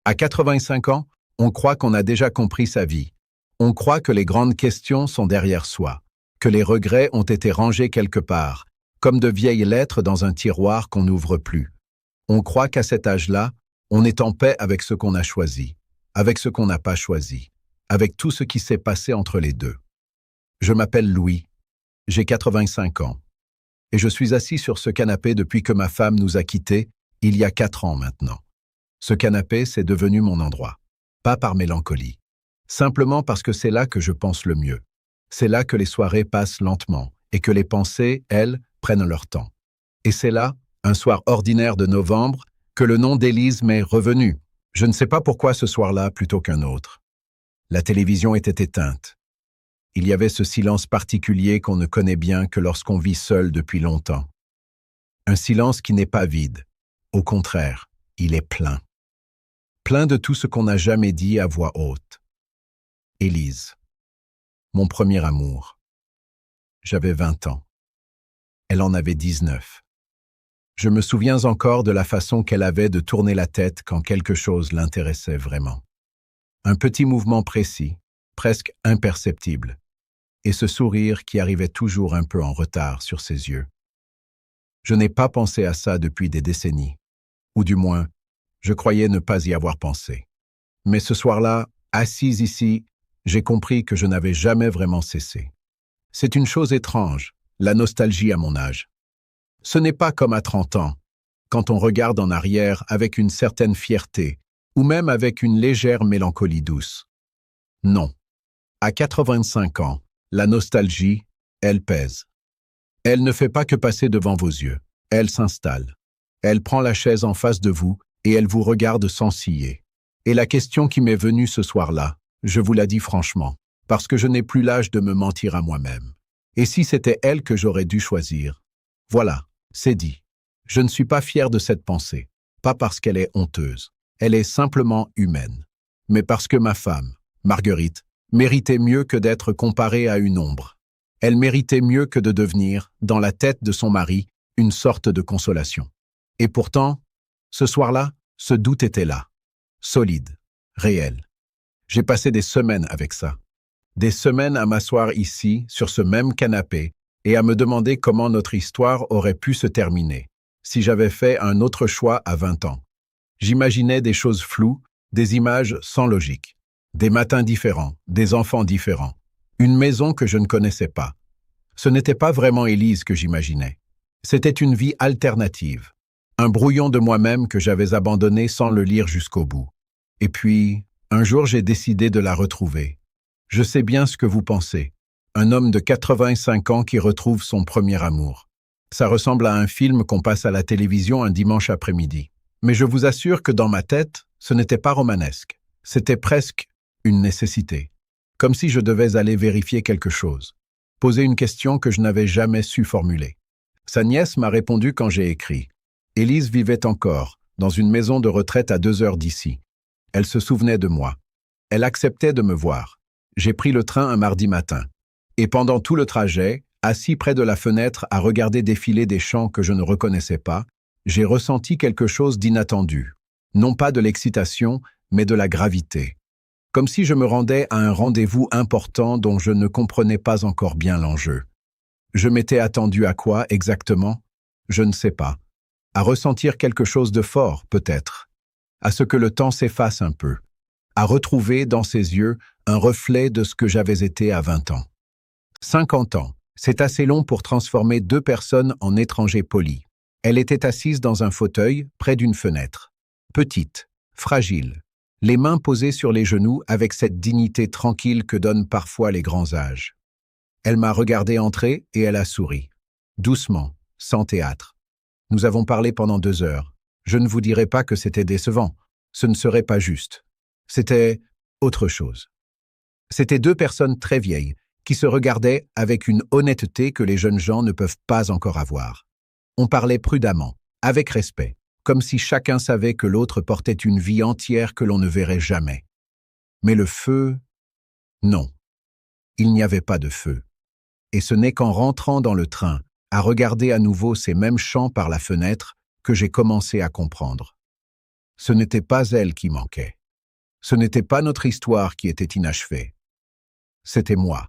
À 85 ans, on croit qu'on a déjà compris sa vie. On croit que les grandes questions sont derrière soi, que les regrets ont été rangés quelque part, comme de vieilles lettres dans un tiroir qu'on n'ouvre plus. On croit qu'à cet âge-là, on est en paix avec ce qu'on a choisi, avec ce qu'on n'a pas choisi, avec tout ce qui s'est passé entre les deux. Je m'appelle Louis, j'ai 85 ans, et je suis assis sur ce canapé depuis que ma femme nous a quittés, il y a 4 ans maintenant. Ce canapé, c'est devenu mon endroit, pas par mélancolie, simplement parce que c'est là que je pense le mieux. C'est là que les soirées passent lentement, et que les pensées, elles, prennent leur temps. Et c'est là, un soir ordinaire de novembre, que le nom d'Élise m'est revenu. Je ne sais pas pourquoi ce soir-là plutôt qu'un autre. La télévision était éteinte. Il y avait ce silence particulier qu'on ne connaît bien que lorsqu'on vit seul depuis longtemps. Un silence qui n'est pas vide. Au contraire, il est plein. Plein de tout ce qu'on n'a jamais dit à voix haute. Élise. Mon premier amour. J'avais 20 ans. Elle en avait 19. Je me souviens encore de la façon qu'elle avait de tourner la tête quand quelque chose l'intéressait vraiment. Un petit mouvement précis, presque imperceptible, et ce sourire qui arrivait toujours un peu en retard sur ses yeux. Je n'ai pas pensé à ça depuis des décennies, ou du moins, je croyais ne pas y avoir pensé. Mais ce soir-là, assise ici, j'ai compris que je n'avais jamais vraiment cessé. C'est une chose étrange, la nostalgie à mon âge. Ce n'est pas comme à 30 ans, quand on regarde en arrière avec une certaine fierté, ou même avec une légère mélancolie douce. Non. À 85 ans, la nostalgie, elle pèse. Elle ne fait pas que passer devant vos yeux. Elle s'installe. Elle prend la chaise en face de vous et elle vous regarde sans ciller. Et la question qui m'est venue ce soir-là, je vous la dis franchement, parce que je n'ai plus l'âge de me mentir à moi-même. Et si c'était elle que j'aurais dû choisir? Voilà, c'est dit. Je ne suis pas fier de cette pensée, pas parce qu'elle est honteuse. Elle est simplement humaine. Mais parce que ma femme, Marguerite, méritait mieux que d'être comparée à une ombre. Elle méritait mieux que de devenir, dans la tête de son mari, une sorte de consolation. Et pourtant, ce soir-là, ce doute était là, solide, réel. J'ai passé des semaines avec ça. Des semaines à m'asseoir ici, sur ce même canapé, et à me demander comment notre histoire aurait pu se terminer, si j'avais fait un autre choix à 20 ans. J'imaginais des choses floues, des images sans logique, des matins différents, des enfants différents, une maison que je ne connaissais pas. Ce n'était pas vraiment Élise que j'imaginais. C'était une vie alternative, un brouillon de moi-même que j'avais abandonné sans le lire jusqu'au bout. Et puis, un jour j'ai décidé de la retrouver. Je sais bien ce que vous pensez. Un homme de 85 ans qui retrouve son premier amour. Ça ressemble à un film qu'on passe à la télévision un dimanche après-midi. Mais je vous assure que dans ma tête, ce n'était pas romanesque. C'était presque une nécessité. Comme si je devais aller vérifier quelque chose. Poser une question que je n'avais jamais su formuler. Sa nièce m'a répondu quand j'ai écrit. Élise vivait encore, dans une maison de retraite à 2 heures d'ici. Elle se souvenait de moi. Elle acceptait de me voir. J'ai pris le train un mardi matin. Et pendant tout le trajet, assis près de la fenêtre à regarder défiler des champs que je ne reconnaissais pas, j'ai ressenti quelque chose d'inattendu. Non pas de l'excitation, mais de la gravité. Comme si je me rendais à un rendez-vous important dont je ne comprenais pas encore bien l'enjeu. Je m'étais attendu à quoi exactement? Je ne sais pas. À ressentir quelque chose de fort, peut-être. À ce que le temps s'efface un peu. À retrouver dans ses yeux un reflet de ce que j'avais été à 20 ans. 50 ans, c'est assez long pour transformer 2 personnes en étrangers polis. Elle était assise dans un fauteuil, près d'une fenêtre. Petite, fragile, les mains posées sur les genoux avec cette dignité tranquille que donnent parfois les grands âges. Elle m'a regardé entrer et elle a souri. Doucement, sans théâtre. Nous avons parlé pendant 2 heures. Je ne vous dirai pas que c'était décevant. Ce ne serait pas juste. C'était autre chose. C'étaient 2 personnes très vieilles qui se regardaient avec une honnêteté que les jeunes gens ne peuvent pas encore avoir. On parlait prudemment, avec respect, comme si chacun savait que l'autre portait une vie entière que l'on ne verrait jamais. Mais le feu, non. Il n'y avait pas de feu. Et ce n'est qu'en rentrant dans le train, à regarder à nouveau ces mêmes champs par la fenêtre, que j'ai commencé à comprendre. Ce n'était pas elle qui manquait. Ce n'était pas notre histoire qui était inachevée. C'était moi.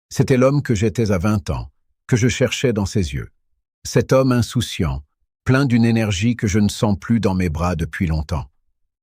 C'était l'homme que j'étais à 20 ans, que je cherchais dans ses yeux. Cet homme insouciant, plein d'une énergie que je ne sens plus dans mes bras depuis longtemps.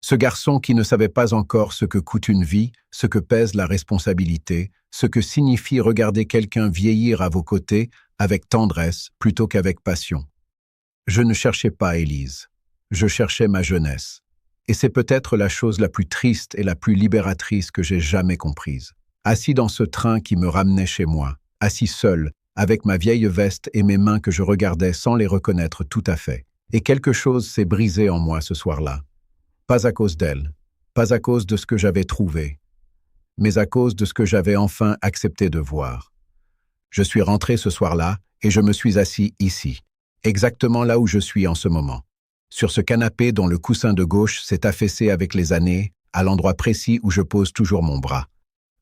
Ce garçon qui ne savait pas encore ce que coûte une vie, ce que pèse la responsabilité, ce que signifie regarder quelqu'un vieillir à vos côtés avec tendresse plutôt qu'avec passion. Je ne cherchais pas Élise. Je cherchais ma jeunesse. Et c'est peut-être la chose la plus triste et la plus libératrice que j'ai jamais comprise. Assis dans ce train qui me ramenait chez moi, assis seul, avec ma vieille veste et mes mains que je regardais sans les reconnaître tout à fait. Et quelque chose s'est brisé en moi ce soir-là. Pas à cause d'elle, pas à cause de ce que j'avais trouvé, mais à cause de ce que j'avais enfin accepté de voir. Je suis rentré ce soir-là et je me suis assis ici, exactement là où je suis en ce moment, sur ce canapé dont le coussin de gauche s'est affaissé avec les années, à l'endroit précis où je pose toujours mon bras.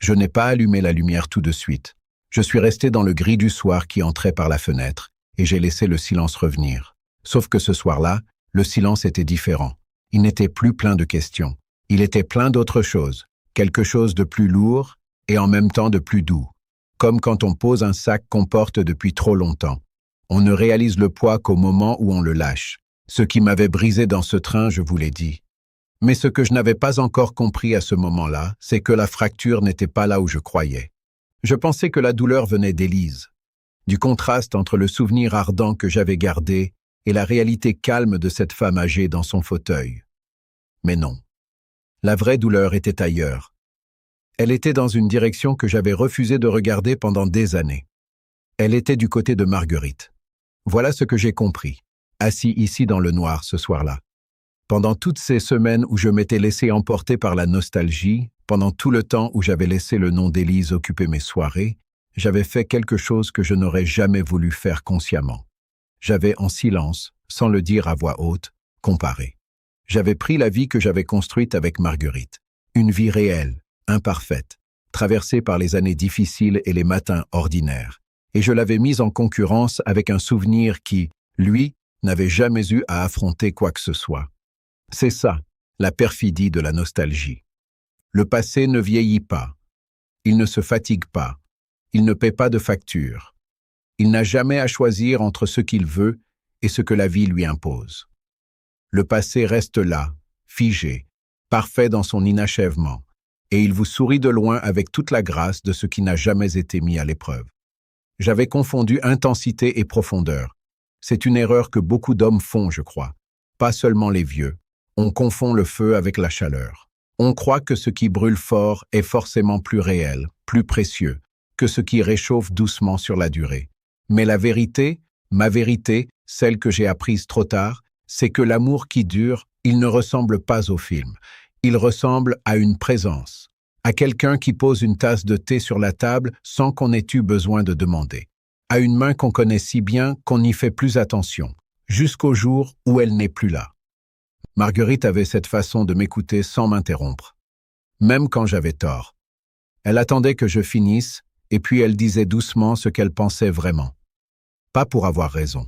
Je n'ai pas allumé la lumière tout de suite. Je suis resté dans le gris du soir qui entrait par la fenêtre, et j'ai laissé le silence revenir. Sauf que ce soir-là, le silence était différent. Il n'était plus plein de questions. Il était plein d'autre chose, quelque chose de plus lourd et en même temps de plus doux. Comme quand on pose un sac qu'on porte depuis trop longtemps. On ne réalise le poids qu'au moment où on le lâche. Ce qui m'avait brisé dans ce train, je vous l'ai dit. Mais ce que je n'avais pas encore compris à ce moment-là, c'est que la fracture n'était pas là où je croyais. Je pensais que la douleur venait d'Élise, du contraste entre le souvenir ardent que j'avais gardé et la réalité calme de cette femme âgée dans son fauteuil. Mais non. La vraie douleur était ailleurs. Elle était dans une direction que j'avais refusé de regarder pendant des années. Elle était du côté de Marguerite. Voilà ce que j'ai compris, assis ici dans le noir ce soir-là. Pendant toutes ces semaines où je m'étais laissé emporter par la nostalgie, pendant tout le temps où j'avais laissé le nom d'Élise occuper mes soirées, j'avais fait quelque chose que je n'aurais jamais voulu faire consciemment. J'avais en silence, sans le dire à voix haute, comparé. J'avais pris la vie que j'avais construite avec Marguerite. Une vie réelle, imparfaite, traversée par les années difficiles et les matins ordinaires. Et je l'avais mise en concurrence avec un souvenir qui, lui, n'avait jamais eu à affronter quoi que ce soit. C'est ça, la perfidie de la nostalgie. Le passé ne vieillit pas. Il ne se fatigue pas. Il ne paie pas de facture. Il n'a jamais à choisir entre ce qu'il veut et ce que la vie lui impose. Le passé reste là, figé, parfait dans son inachèvement, et il vous sourit de loin avec toute la grâce de ce qui n'a jamais été mis à l'épreuve. J'avais confondu intensité et profondeur. C'est une erreur que beaucoup d'hommes font, je crois. Pas seulement les vieux. On confond le feu avec la chaleur. On croit que ce qui brûle fort est forcément plus réel, plus précieux, que ce qui réchauffe doucement sur la durée. Mais la vérité, ma vérité, celle que j'ai apprise trop tard, c'est que l'amour qui dure, il ne ressemble pas au film. Il ressemble à une présence, à quelqu'un qui pose une tasse de thé sur la table sans qu'on ait eu besoin de demander, à une main qu'on connaît si bien qu'on n'y fait plus attention, jusqu'au jour où elle n'est plus là. Marguerite avait cette façon de m'écouter sans m'interrompre, même quand j'avais tort. Elle attendait que je finisse, et puis elle disait doucement ce qu'elle pensait vraiment. Pas pour avoir raison,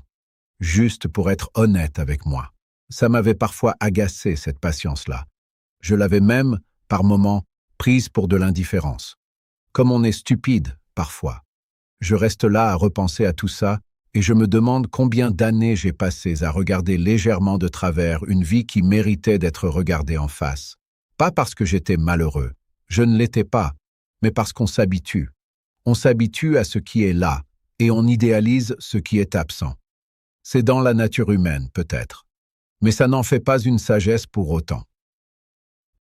juste pour être honnête avec moi. Ça m'avait parfois agacé, cette patience-là. Je l'avais même, par moments, prise pour de l'indifférence. Comme on est stupide, parfois. Je reste là à repenser à tout ça, et je me demande combien d'années j'ai passées à regarder légèrement de travers une vie qui méritait d'être regardée en face. Pas parce que j'étais malheureux, je ne l'étais pas, mais parce qu'on s'habitue. On s'habitue à ce qui est là, et on idéalise ce qui est absent. C'est dans la nature humaine, peut-être. Mais ça n'en fait pas une sagesse pour autant.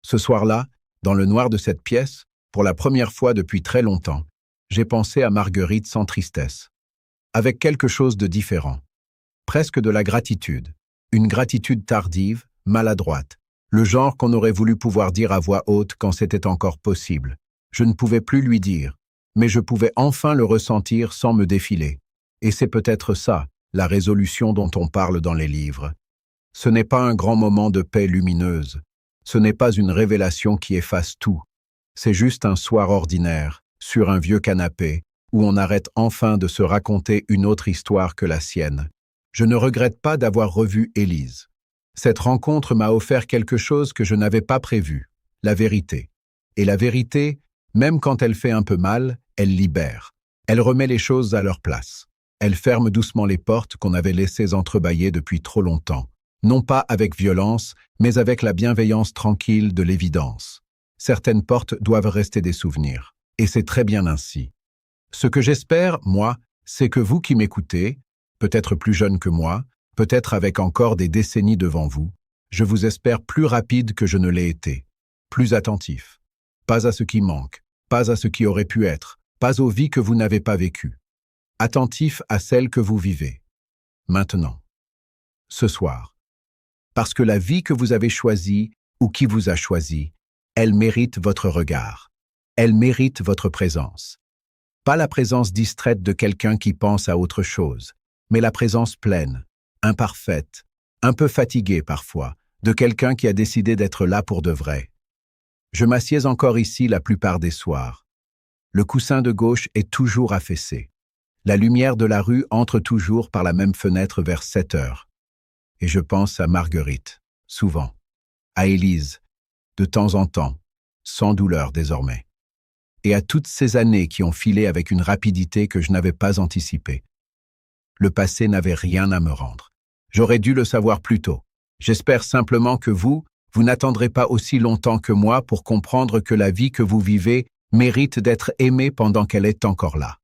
Ce soir-là, dans le noir de cette pièce, pour la première fois depuis très longtemps, j'ai pensé à Marguerite sans tristesse, avec quelque chose de différent, presque de la gratitude, une gratitude tardive, maladroite, le genre qu'on aurait voulu pouvoir dire à voix haute quand c'était encore possible. Je ne pouvais plus lui dire, mais je pouvais enfin le ressentir sans me défiler. Et c'est peut-être ça, la résolution dont on parle dans les livres. Ce n'est pas un grand moment de paix lumineuse, ce n'est pas une révélation qui efface tout. C'est juste un soir ordinaire, sur un vieux canapé, où on arrête enfin de se raconter une autre histoire que la sienne. Je ne regrette pas d'avoir revu Élise. Cette rencontre m'a offert quelque chose que je n'avais pas prévu, la vérité. Et la vérité, même quand elle fait un peu mal, elle libère. Elle remet les choses à leur place. Elle ferme doucement les portes qu'on avait laissées entrebâillées depuis trop longtemps. Non pas avec violence, mais avec la bienveillance tranquille de l'évidence. Certaines portes doivent rester des souvenirs. Et c'est très bien ainsi. Ce que j'espère, moi, c'est que vous qui m'écoutez, peut-être plus jeune que moi, peut-être avec encore des décennies devant vous, je vous espère plus rapide que je ne l'ai été, plus attentif. Pas à ce qui manque, pas à ce qui aurait pu être, pas aux vies que vous n'avez pas vécues. Attentif à celles que vous vivez. Maintenant. Ce soir. Parce que la vie que vous avez choisie, ou qui vous a choisi, elle mérite votre regard. Elle mérite votre présence. Pas la présence distraite de quelqu'un qui pense à autre chose, mais la présence pleine, imparfaite, un peu fatiguée parfois, de quelqu'un qui a décidé d'être là pour de vrai. Je m'assieds encore ici la plupart des soirs. Le coussin de gauche est toujours affaissé. La lumière de la rue entre toujours par la même fenêtre vers 7 heures. Et je pense à Marguerite, souvent. À Élise, de temps en temps, sans douleur désormais. Et à toutes ces années qui ont filé avec une rapidité que je n'avais pas anticipée. Le passé n'avait rien à me rendre. J'aurais dû le savoir plus tôt. J'espère simplement que vous n'attendrez pas aussi longtemps que moi pour comprendre que la vie que vous vivez mérite d'être aimée pendant qu'elle est encore là.